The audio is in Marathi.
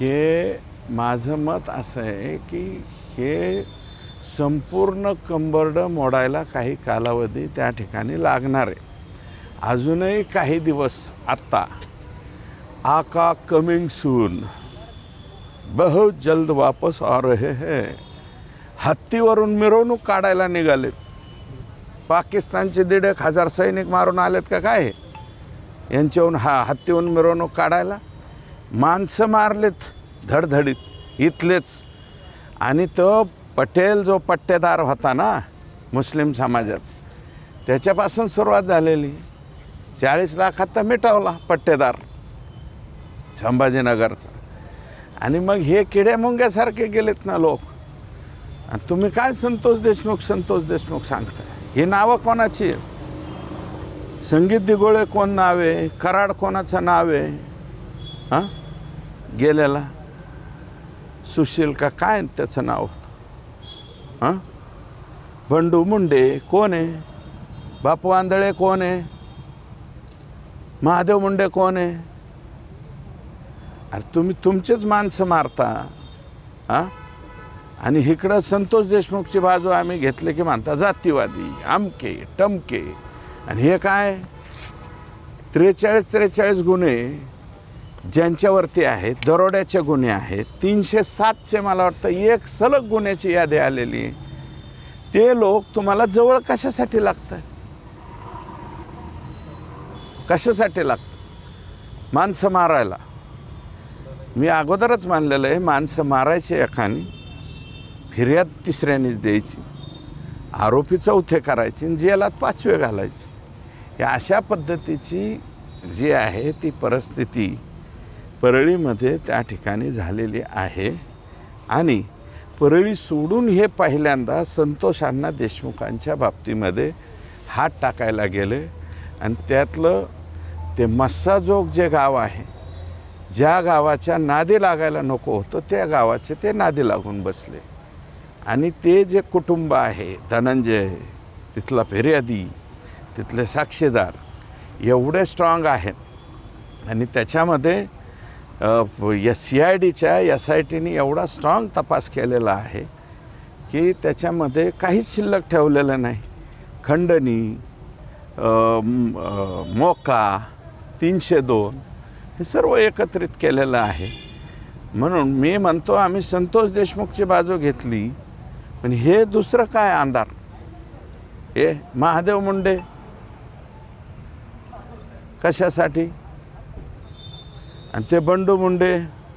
हे माझं मत असं आहे की हे संपूर्ण कंबरडं मोडायला काही कालावधी त्या ठिकाणी लागणार आहे. अजूनही काही दिवस आत्ता आका कमिंग सून, बहुत जल्द वापस आ रहे हैं, हत्तीवरून मिरवणूक काढायला निघालेत. पाकिस्तानचे 1,500 सैनिक मारून आलेत का काय यांच्याहून हत्तीवरून मिरवणूक काढायला? माणसं मारलेत धडधडीत इथलेच. आणि तो पटेल जो पट्टेदार होता ना मुस्लिम समाजाचा, त्याच्यापासून सुरुवात झालेली. 40 लाखात तर मिटवला पट्टेदार संभाजीनगरचा. आणि मग हे किड्या मुंग्यासारखे गेलेत ना लोक. आणि तुम्ही काय संतोष देशमुख सांगताय? ही नावं कोणाची आहे? संगीत दिगोळे कोण नाव आहे? कराड कोणाचं नाव आहे? हां, गेलेला सुशील का काय त्याचं नाव होतं? हां, बंडू मुंडे कोण आहे? बापू आंधळे कोण आहे? महादेव मुंडे कोण आहे? अरे तुम्ही तुमचेच माणसं मारता. हां, आणि इकडं संतोष देशमुखची बाजू आम्ही घेतले की म्हणता जातीवादी अमके टमके. आणि हे काय 43 गुन्हे ज्यांच्यावरती आहेत, दरोड्याचे गुन्हे आहेत, 307चे मला वाटतं एक सलग गुन्ह्याची यादी आलेली आहे. ते लोक तुम्हाला जवळ कशासाठी लागतात? कशासाठी लागतं? माणसं मारायला. मी अगोदरच मानलेलं आहे, माणसं मारायची एकाने, फिर्याद तिसऱ्यानेच द्यायची, आरोपी चौथे करायचे आणि जेलात 5वे घालायचे. या अशा पद्धतीची जी आहे ती परिस्थिती परळीमध्ये त्या ठिकाणी झालेली आहे. आणि परळी सोडून हे पहिल्यांदा संतोषांना देशमुखांच्या बाबतीमध्ये हात टाकायला गेले. आणि त्यातलं ते मस्साजोग जे गाव आहे, ज्या गावाच्या नादी लागायला नको होतं त्या गावाचे ते नादी लागून बसले. आणि ते जे कुटुंब आहे, धनंजय, तिथला फिर्यादी, तिथले साक्षीदार एवढे स्ट्रॉंग आहेत. आणि त्याच्यामध्ये CIDच्या SITने एवढा स्ट्रॉंग तपास केलेला आहे की त्याच्यामध्ये काहीच शिल्लक ठेवलेलं नाही. खंडणी, मोका, 302 हे सर्व एकत्रित केलेलं आहे. म्हणून मी म्हणतो आम्ही संतोष देशमुखची बाजू घेतली, पण हे दुसरं काय अंधार? हे महादेव मुंडे कशासाठी? आणि ते बंडू मुंडे